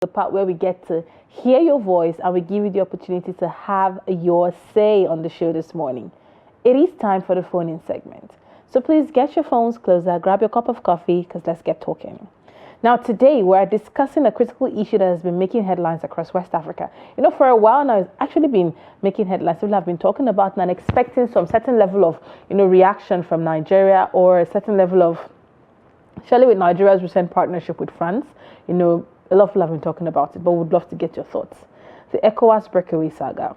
the part where we get to hear your voice and we give you the opportunity to have your say on the show this morning. It is time for the phone-in segment. So please get your phones closer, grab your cup of coffee, because let's get talking. Now, today we're discussing a critical issue that has been making headlines across West Africa. For a while now, it's actually been making headlines. People have been talking about and expecting some certain level of, reaction from Nigeria, or a certain level of, especially with Nigeria's recent partnership with France. A lot of people have been talking about it, but we'd love to get your thoughts. The ECOWAS Breakaway Saga.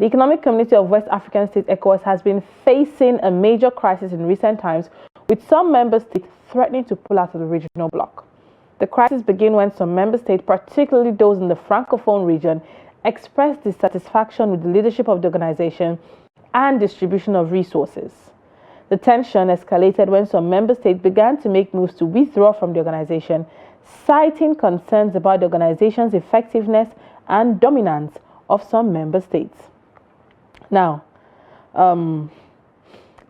The Economic Community of West African States, ECOWAS, has been facing a major crisis in recent times, with some member states threatening to pull out of the regional bloc. The crisis began when some member states, particularly those in the Francophone region, expressed dissatisfaction with the leadership of the organization and distribution of resources. The tension escalated when some member states began to make moves to withdraw from the organization, citing concerns about the organization's effectiveness and dominance of some member states. Now, the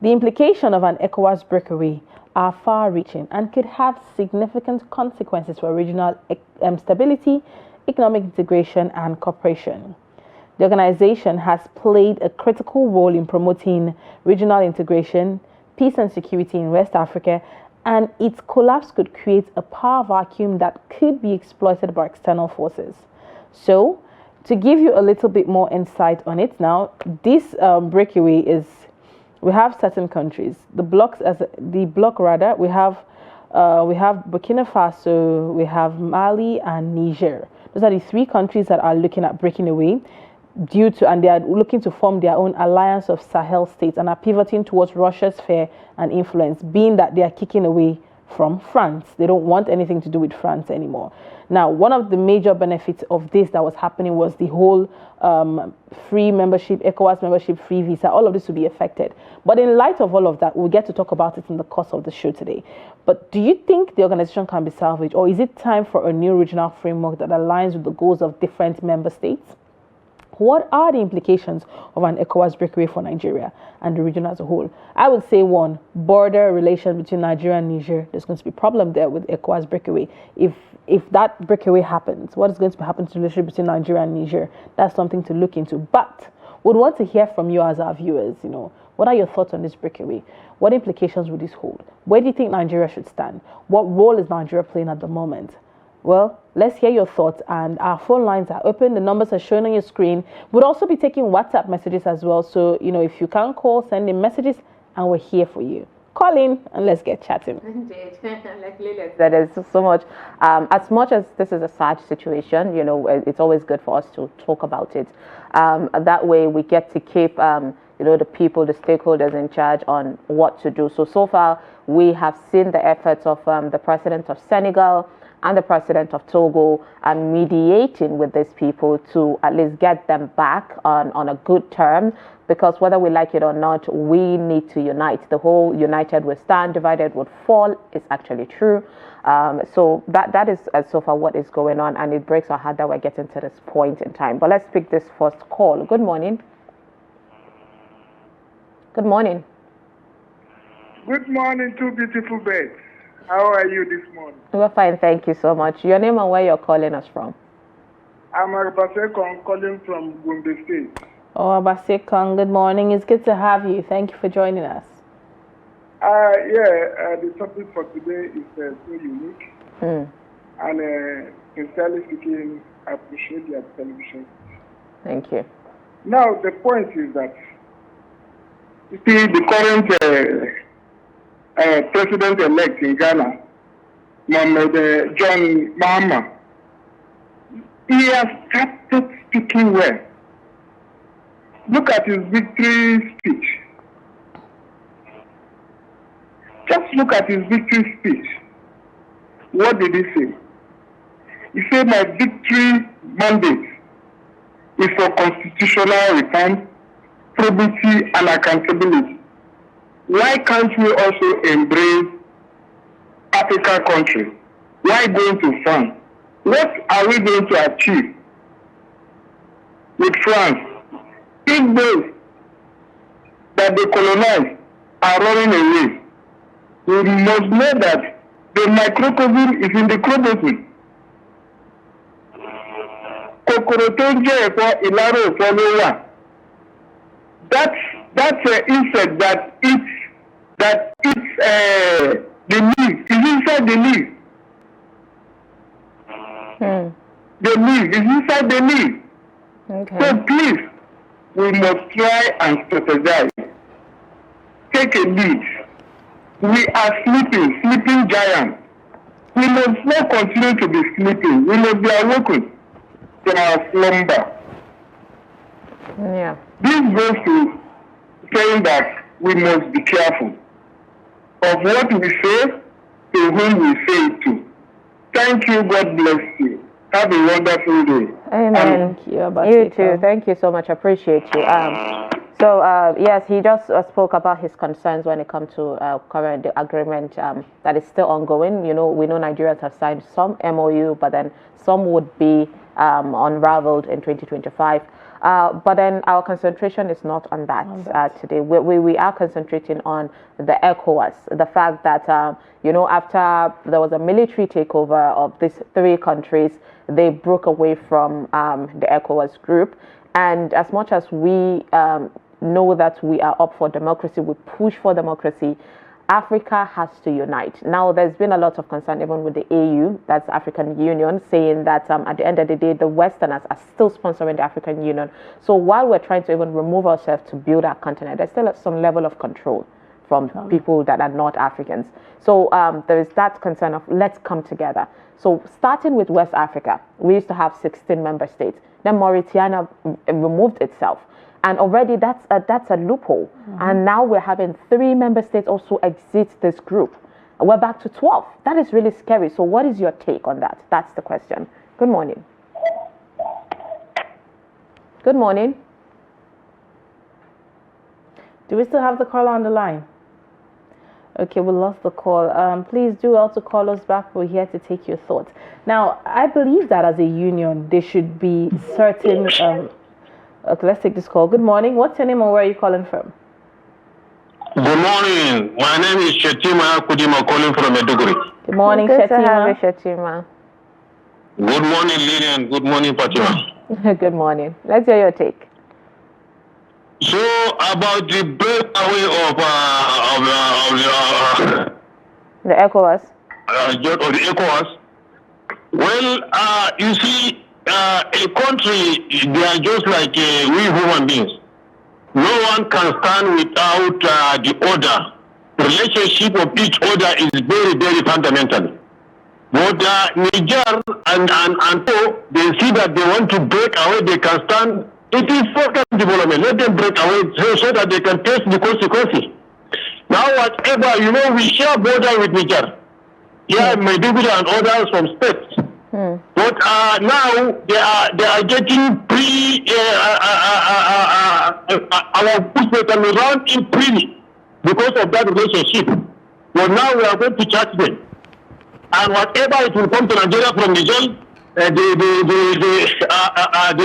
implication of an ECOWAS breakaway are far-reaching and could have significant consequences for regional stability, economic integration, and cooperation. The organization has played a critical role in promoting regional integration, peace and security in West Africa, and its collapse could create a power vacuum that could be exploited by external forces. So, to give you a little bit more insight on it now, this breakaway is, we have certain countries. We have Burkina Faso, we have Mali, and Niger. Those are the three countries that are looking at breaking away and they are looking to form their own alliance of Sahel states and are pivoting towards Russia's sphere and influence, being that they are kicking away from France. They don't want anything to do with France anymore. Now, one of the major benefits of this that was happening was the whole free membership, ECOWAS membership, free visa. All of this will be affected. But in light of all of that, we'll get to talk about it in the course of the show today. But do you think the organization can be salvaged, or is it time for a new regional framework that aligns with the goals of different member states? What are the implications of an ECOWAS breakaway for Nigeria and the region as a whole? I would say, one, border relations between Nigeria and Niger. There's going to be a problem there with ECOWAS breakaway. If that breakaway happens, what is going to happen to the relationship between Nigeria and Niger? That's something to look into. But we'd want to hear from you as our viewers. What are your thoughts on this breakaway? What implications would this hold? Where do you think Nigeria should stand? What role is Nigeria playing at the moment? Well, let's hear your thoughts, and our phone lines are open. The numbers are shown on your screen. We'll also be taking WhatsApp messages as well. So, if you can't call, send in messages, and we're here for you. Call in and let's get chatting. Indeed. Like Lilian said, there's so much. As much as this is a sad situation, it's always good for us to talk about it. That way we get to keep, the people, the stakeholders in charge on what to do. So far, we have seen the efforts of the president of Senegal and the president of Togo and mediating with these people to at least get them back on a good term, because whether we like it or not, we need to unite. The whole united we stand, divided would fall is actually true. So that is so far what is going on, and it breaks our heart that we're getting to this point in time. But let's pick this first call. Good morning. Good morning. Good morning, two beautiful babes. How are you this morning? We're fine, thank you so much. Your name and where you're calling us from? I'm Abubakar calling from Gombe State. Oh, Abubakar, good morning. It's good to have you. Thank you for joining us. The topic for today is so unique. And sincerely speaking, I appreciate your television. Thank you. Now, the point is that, you see, the current president-elect in Ghana, Mohamed John Mahama, he has started speaking well. Look at his victory speech. Just look at his victory speech. What did he say? He said, my victory mandate is for constitutional reform, probity, and accountability. Why can't we also embrace African countries? Why going to France? What are we going to achieve with France if those that they colonize are running away? We must know that the microcosm is in the chromosome. kòkòrò tó ń jẹ́ ẹ̀fọ́ ìlárò ẹ̀fọ́ ló wà. That's an insect that eats the leaf. It's inside the leaf. The leaf is inside the leaf. Okay. So please, we must try and strategize. Take a lead. We are sleeping giants. We must not continue to be sleeping. We must be awoken from our slumber. Yeah. This goes to saying that we must be careful of what we say, to whom we say it to. Thank you. God bless you. Have a wonderful day. Amen. Thank you. You too. Thank you so much. Appreciate you. Yes, he just spoke about his concerns when it comes to current agreement that is still ongoing. You know, we know Nigerians have signed some MOU, but then some would be unraveled in 2025. But then our concentration is not on that today. We are concentrating on the ECOWAS, the fact that, you know, after there was a military takeover of these three countries, they broke away from the ECOWAS group. And as much as we know that we are up for democracy, we push for democracy, Africa has to unite. Now, there's been a lot of concern even with the AU, that's African Union, saying that at the end of the day, the Westerners are still sponsoring the African Union. So while we're trying to even remove ourselves to build our continent, there's still some level of control from people that are not Africans. So there is that concern of let's come together. So starting with West Africa, we used to have 16 member states. Then Mauritania removed itself. And already that's a loophole. And now we're having 3 member states also exit this group. We're back to 12. That is really scary. So what is your take on that? That's the question. Good morning. Good morning. Do we still have the caller on the line? Okay, we lost the call. Please do also call us back. We're here to take your thoughts. Now, I believe that as a union, there should be certain... okay, let's take this call. Good morning. What's your name and where are you calling from? Good morning. My name is Shetima Kudima, calling from Maiduguri. Good morning, Good to Shetima. have you, Shetima. Good morning, Lilian. Good morning, Fatima. Good morning. Let's hear your take. So, about the breakaway of The ECOWAS. the ECOWAS, well, you see, a country, they are just like we human beings. No one can stand without the order. The relationship of each order is very, very fundamental. But Niger and so they see that they want to break away, they can stand. It is focused development. Let them break away so that they can face the consequences. Now, whatever, you know, we share border with Niger. Yeah, Maiduguri and others from states. But now they are getting our pushback can run in freely because of that relationship. But now we are going to charge them. And whatever it will come to Nigeria from Niger, they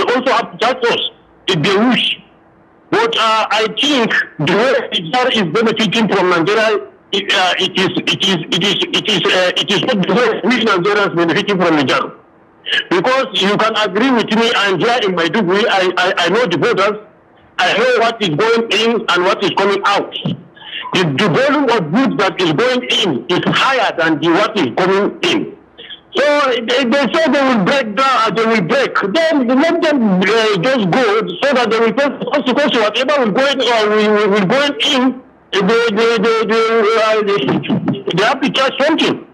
also have to charge us if they wish. But I think the way Niger is benefiting from Nigeria, it is not the way we Nigerians benefiting from Niger. Because you can agree with me, I'm here in Maiduguri, I know the borders, I know what is going in and what is coming out. The volume of goods that is going in is higher than what is coming in. So they say they will break down, they will break. Then let them just go so that they will face the consequences. Whatever will go in will go in, they have to charge something.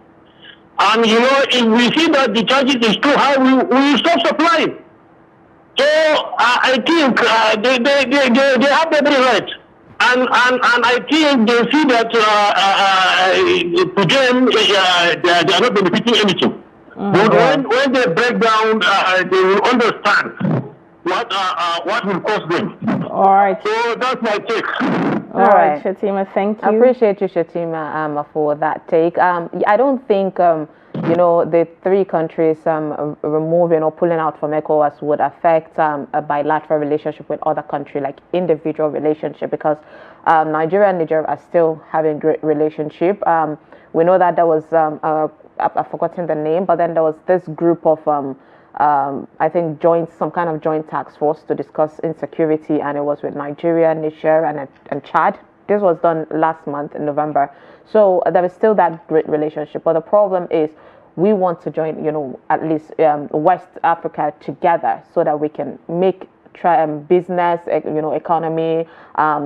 And you know, if we see that the charges is too high, we will stop supplying. So I think they have every right. And I think they see that to them they are not benefiting anything. But when they break down, they will understand what will cost them. All right. So that's my take. All right, Shetima, thank you. I appreciate you, Shetima, for that take. I don't think you know, the 3 countries removing or pulling out from ECOWAS would affect a bilateral relationship with other countries, like individual relationship, because Nigeria and Niger are still having great relationship. We know that there was I've forgotten the name, but then there was this group of I think, some kind of joint task force to discuss insecurity, and it was with Nigeria, Niger, and Chad. This was done last month in November. So there is still that great relationship. But the problem is we want to join, at least West Africa together so that we can make business, economy,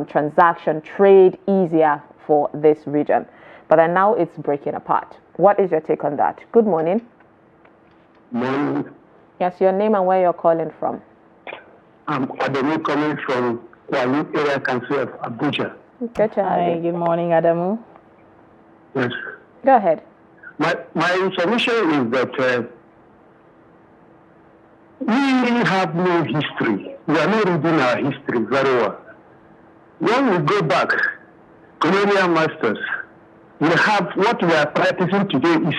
transaction, trade easier for this region. But then now it's breaking apart. What is your take on that? Good morning. Morning. Yes, your name and where you're calling from. I'm Adamu coming from Wali Area Council of Abuja. Good to have you. Good morning, Adamu. Yes. Go ahead. My submission is that we have no history. We are not reading our history very well. When we go back, colonial masters, we have what we are practicing today is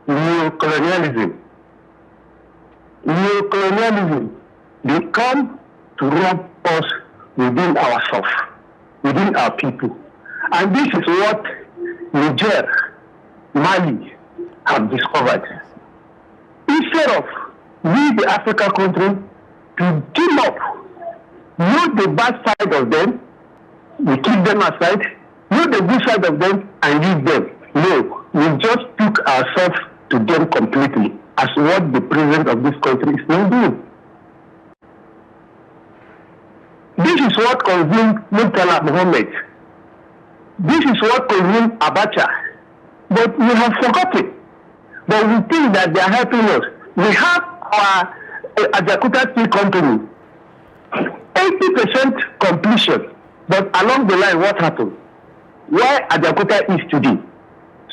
neocolonialism. Neocolonialism, they come to rob us within ourselves, within our people. And this is what Niger, Mali have discovered. Instead of we, the African country, to team up, know the bad side of them, we keep them aside, know the good side of them, and use them. No, we just took ourselves to them completely, as what the president of this country is now doing. This is what consumed Murtala Mohammed. This is what consumed Abacha. But we have forgotten. But we think that they are helping us. We have our Ajakuta Steel Company, 80% completion. But along the line, what happened? Where Ajakuta is today.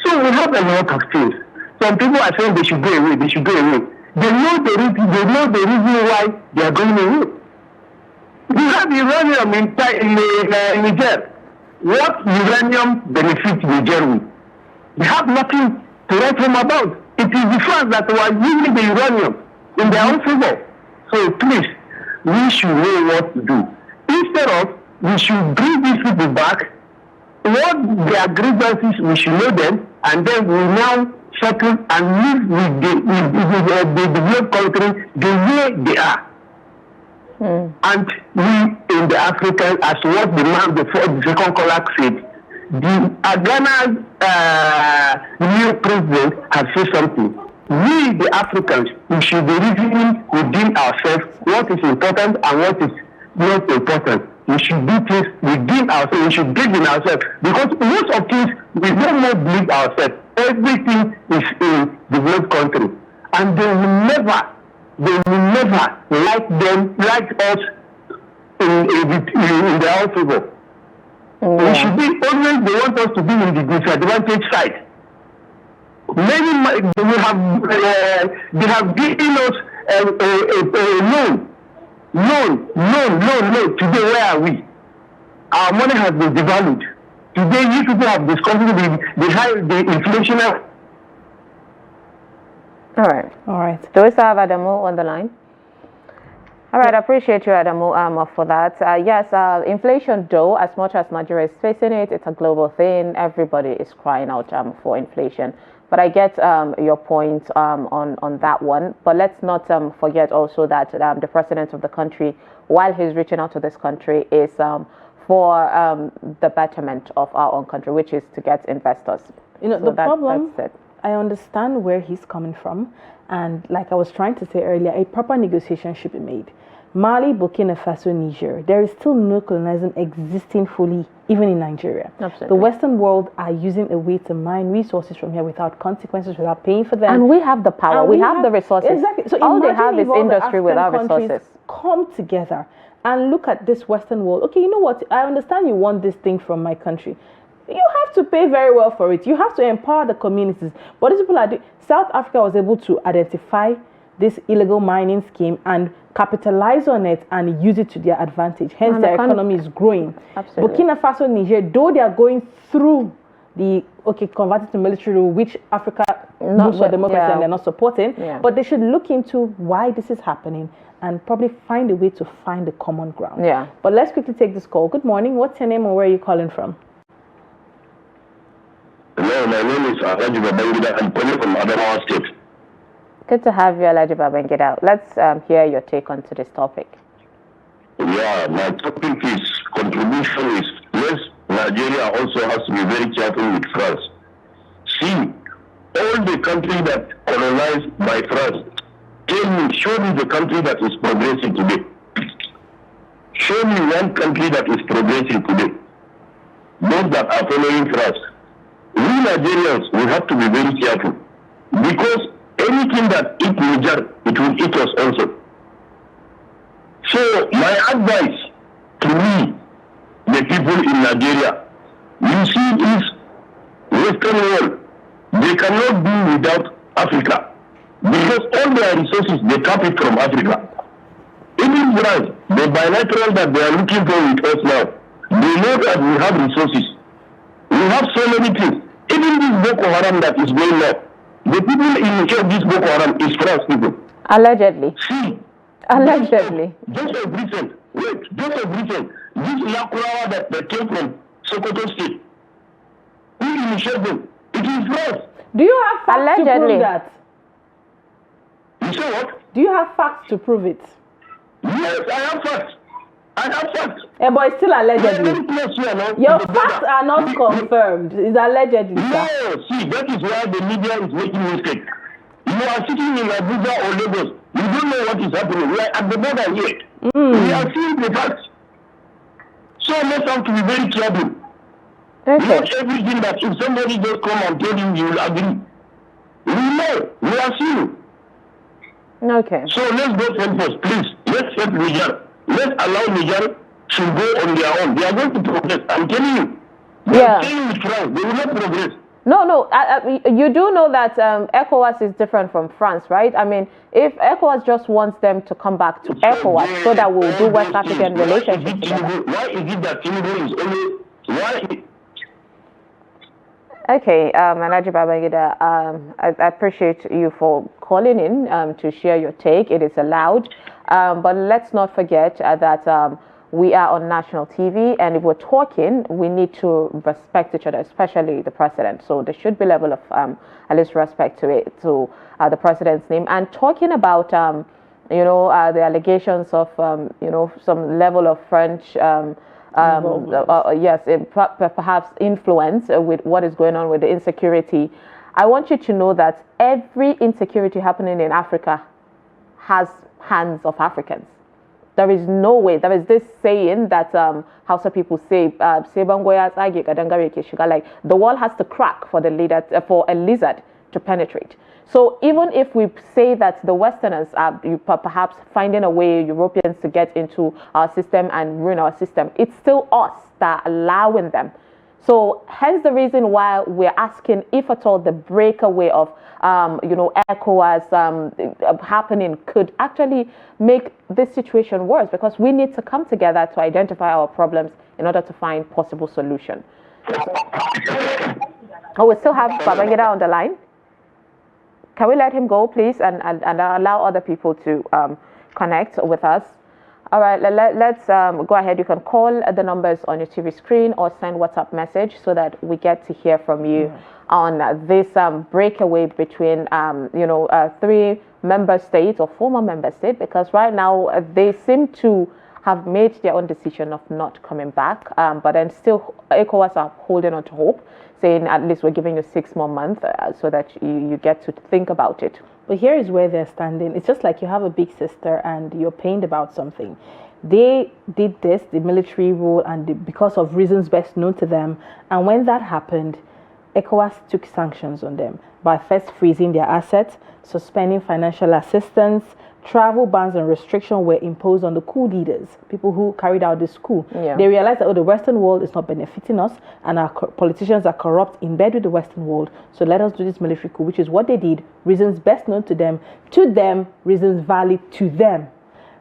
So we have a lot of things. Some people are saying they should go away, they should go away. They know the reason why they are going away. We have uranium in Niger. What uranium benefits Niger with? They have nothing to write home about. It is the fact that we are using the uranium in their own favor. So please, we should know what to do. Instead of, we should bring these people back. What their grievances, we should know them, and then we now settle and live with the developed country the way they are. And we in the African, as what the man before the second caller said, the Ghana's new president has said something. We, the Africans, we should be reasoning within ourselves what is important and what is not important. We should do things within ourselves. We should believe in ourselves. Because most of things, we don't more believe ourselves. Everything is in the developed country. And they will never like us in their own favor. We should be always, they want us to be in the disadvantaged side. Many, they have given us a loan. Today, where are we? Our money has been devalued. Today, you people have discussed the inflation. All right. Do we still have Adamu on the line? All right, I appreciate you, Adamu, for that. Yes, inflation, though, as much as Nigeria is facing it, it's a global thing. Everybody is crying out for inflation. But I get your point on that one. But let's not forget also that the president of the country, while he's reaching out to this country, is for the betterment of our own country, which is to get investors. The problem, I understand where he's coming from. And like I was trying to say earlier, a proper negotiation should be made. Mali, Burkina Faso, Niger, there is still no colonialism existing fully, even in Nigeria. Absolutely. The Western world are using a way to mine resources from here without consequences, without paying for them. And we have the power. We have the resources. Exactly. So all they have is industry without resources. Come together and look at this Western world. Okay, you know what? I understand you want this thing from my country. You have to pay very well for it. You have to empower the communities. But these people are doing. South Africa was able to identify this illegal mining scheme and capitalize on it and use it to their advantage. Hence, their economy is growing. Absolutely. Burkina Faso, Niger, though they are going through the converted to military rule, which Africa moves for democracy and they're not supporting. Yeah. But they should look into why this is happening and probably find a way to find a common ground. Yeah. But let's quickly take this call. Good morning. What's your name and where are you calling from? Hello, my name is Alaji Babangida. I'm calling from Adamawa State. Good to have you, Alhaji Babangida. Let's hear your take onto this topic. Yeah, my topic is contribution is yes, Nigeria also has to be very careful with France. See, all the countries that colonized by France, show me the country that is progressing today. Show me one country that is progressing today. Those that are following France. We Nigerians, we have to be very careful. Because anything that eats Niger, it will eat us also. So my advice to me, the people in Nigeria, you see this Western world, they cannot do without Africa. Because all their resources, they tap it from Africa. Even France, the bilateral that they are looking for with us now, they know that we have resources. We have so many things. Even this Boko Haram that is going on, the people in charge of this Boko Haram is France people. Allegedly. See, allegedly. Just of recent, this Lakurawa that came from Sokoto State, who initiated them? It is France. Do you have facts to prove that? You say what? Do you have facts to prove it? Yes, I have facts. But it's still allegedly. Your facts are not confirmed. It's allegedly. No, see, that is why the media is making mistakes. You are sitting in Abuja or Lagos. You don't know what is happening. We are at the border here. We are seeing the facts. So let's have to be very careful. Okay. Not everything that if somebody just come and tell you, you will agree. We know. We are seeing. Okay. So let's go first, please. Let's help Niger. Let's allow Niger to go on their own. They are going to progress. I'm telling you. They are staying with France. They will not progress. No. You do know that ECOWAS is different from France, right? I mean, if ECOWAS just wants them to come back to ECOWAS so that we'll do West African relations together. Why is it that tinubu is always... Why... Okay, Alhaji Babangida, I appreciate you for calling in to share your take. It is allowed. But let's not forget that we are on national TV, and if we're talking, we need to respect each other, especially the president. So there should be a level of at least respect to it, to the president's name. And talking about, the allegations of, some level of French perhaps influence with what is going on with the insecurity. I want you to know that every insecurity happening in Africa has hands of Africans. There is no way. There is this saying that Hausa people say, like the wall has to crack for for a lizard to penetrate. So even if we say that the Westerners are perhaps finding a way, Europeans, to get into our system and ruin our system, it's still us that are allowing them. So hence the reason why we're asking if at all the breakaway of, ECOWAS happening could actually make this situation worse, because we need to come together to identify our problems in order to find possible solution. We still have Babangida on the line. Can we let him go, please, and allow other people to connect with us? All right, let's go ahead. You can call the numbers on your TV screen or send WhatsApp message so that we get to hear from you on this breakaway between, 3 member states or former member states, because right now they seem to have made their own decision of not coming back, but then still ECOWAS are holding on to hope, saying at least we're giving you 6 more months so that you get to think about it. But here is where they're standing. It's just like you have a big sister and you're pained about something. They did this, the military rule, and because of reasons best known to them. And when that happened, ECOWAS took sanctions on them by first freezing their assets, suspending financial assistance. Travel bans and restrictions were imposed on the coup leaders, people who carried out this coup. They realized that the Western world is not benefiting us, and our politicians are corrupt in bed with the Western world. So let us do this military coup, which is what they did. Reasons best known to them, reasons valid to them.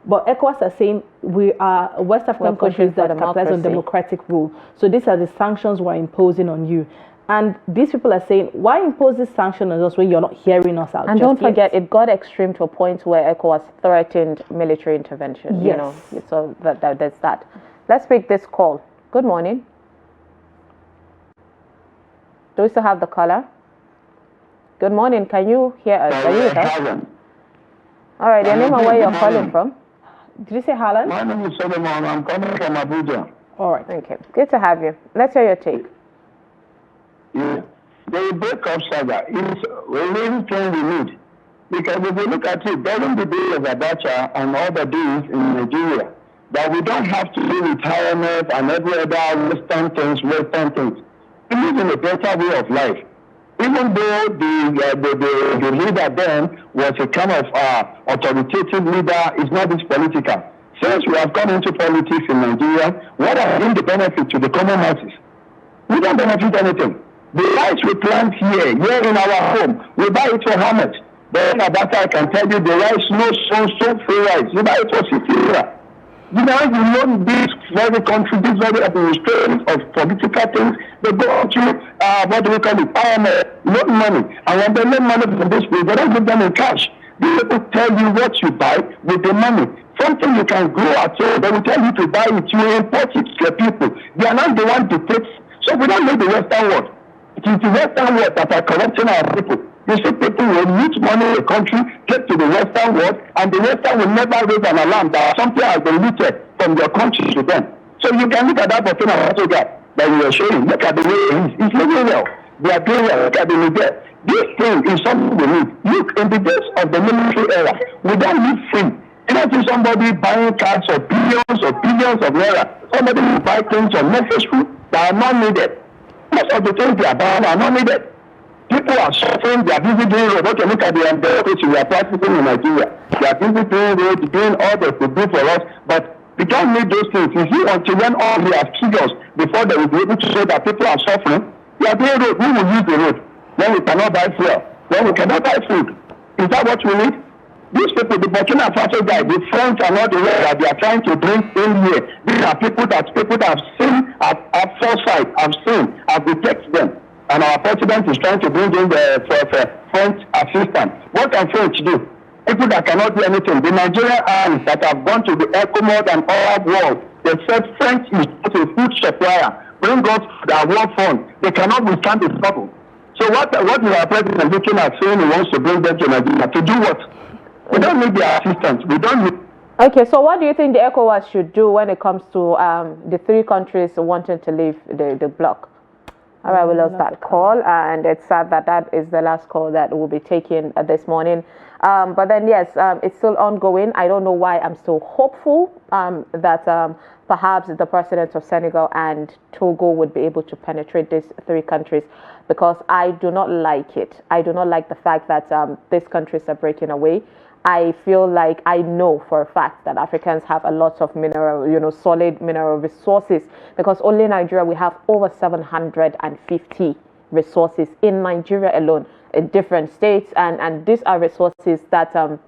But ECOWAS are saying we are West African countries that capitalize on democratic rule. So these are the sanctions we're imposing on you. And these people are saying, why impose this sanction on us when you're not hearing us out? And don't forget, it got extreme to a point where ECOWAS threatened military intervention. Yes. So there's that. Let's pick this call. Good morning. Do we still have the caller? Good morning. Can you hear us? Are you with us? All right, your name and where you're calling from? Did you say Harlan? My name is Solomon. I'm coming from Abuja. All right. Okay, good to have you. Let's hear your take. Yeah. The breakup saga is really thing we need. Because if you look at it, during the days of Abacha and other days in Nigeria, that we don't have to do retirement and every other Western things. We live in a better way of life. Even though the leader then was a kind of authoritative leader, it's not this political. Since we have gone into politics in Nigeria, what has been the benefit to the common masses? We don't benefit anything. The rice we plant here in our home, we buy it for how much? Then about I can tell you the rice, no so free rice. You buy it for 60 lira. You know this very country, this very administration of political things, they go to, what do we call it, IMF, loan money. And when they loan money from this place, they don't give them in cash. They will tell you what you buy with the money. Something you can grow at home, they will tell you to buy it, you import it to the people. They are not the one to take. So we don't need the Western world. It is the Western world that are corrupting our people. You see, people will need money in the country, get to the Western world, and the Western will never raise an alarm that something has been looted from their country to them. So you can look at that Burkina Faso guy that we are showing. Look at the way he is. He's living well. They are doing well. Look at the Niger. This thing is something we need. Look, in the days of the military era, we don't need free. You don't see somebody buying cars for billions of naira. Somebody will buy things unnecessary that are not needed. Most of the things they are buying are not needed. People are suffering, they are busy doing road. Okay, look at the democracy we are practicing in Nigeria. They are busy doing road, doing all they could do for us, but we don't need those things. You see, until when all we have figures before they will be able to say that people are suffering, we are doing road, we will use the road. When we cannot buy fuel, when we cannot buy food. Is that what we need? These people, the Burkina Faso guy, the French and all the rest that they are trying to bring in here, these are people that have seen, have foresight, have seen, have rejected them. And our president is trying to bring in the French assistant. What can French do? People that cannot do anything. The Nigerian arms that have gone to the ECOWAS and Arab world, they said French is just a food supplier. Bring us their war fund. They cannot withstand the struggle. So what is our president looking at saying he wants to bring them to Nigeria? To do what? We don't need their assistance. We don't need... Okay, so what do you think the ECOWAS should do when it comes to the three countries wanting to leave the bloc? All right, we lost that call, and it's sad that that is the last call that we'll be taking this morning. But then, yes, it's still ongoing. I don't know why I'm still hopeful that perhaps the presidents of Senegal and Togo would be able to penetrate these three countries, because I do not like it. I do not like the fact that these countries are breaking away. I feel like I know for a fact that Africans have a lot of mineral, solid mineral resources, because only in Nigeria we have over 750 resources in Nigeria alone in different states, and these are resources that the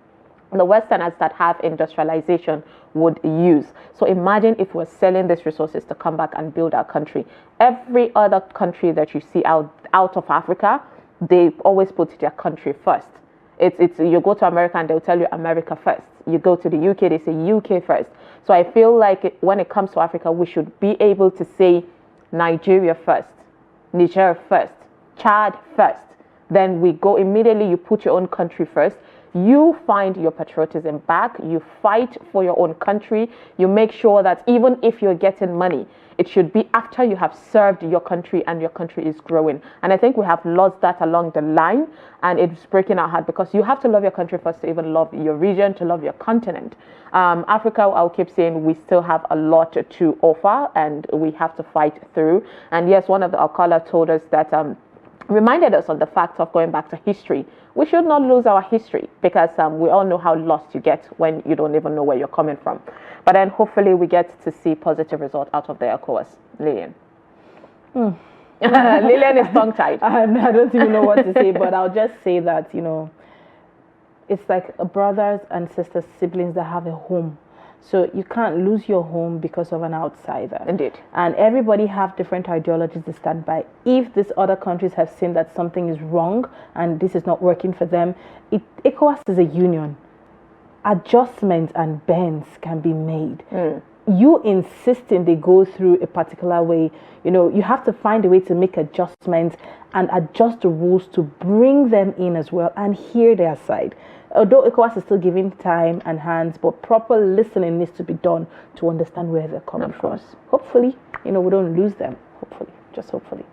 Westerners that have industrialization would use. So imagine if we're selling these resources to come back and build our country. Every other country that you see out of Africa, they always put their country first. It's you go to America and they'll tell you America first. You go to the UK, they say UK first. So I feel like when it comes to Africa, we should be able to say Nigeria first, Niger first, Chad first. Then we go immediately, you put your own country first. You find your patriotism back. You fight for your own country. You make sure that even if you're getting money, it should be after you have served your country and your country is growing. And I think we have lost that along the line, and it's breaking our heart, because you have to love your country first to even love your region, to love your continent. Africa, I'll keep saying, we still have a lot to offer, and we have to fight through. And yes, one of our caller told us that reminded us on the fact of going back to history. We should not lose our history, because we all know how lost you get when you don't even know where you're coming from. But then hopefully we get to see positive result out of the ECOWAS. Lilian. Lilian is tongue-tied. I don't even know what to say, but I'll just say that, it's like brothers and sisters, siblings that have a home. So you can't lose your home because of an outsider. Indeed. And everybody have different ideologies to stand by. If these other countries have seen that something is wrong and this is not working for them, ECOWAS is a union. Adjustments and bends can be made. You insisting they go through a particular way, you have to find a way to make adjustments and adjust the rules to bring them in as well and hear their side. although ECOWAS is still giving time and hands, but proper listening needs to be done to understand where they're coming from. Hopefully, we don't lose them. Hopefully, just hopefully.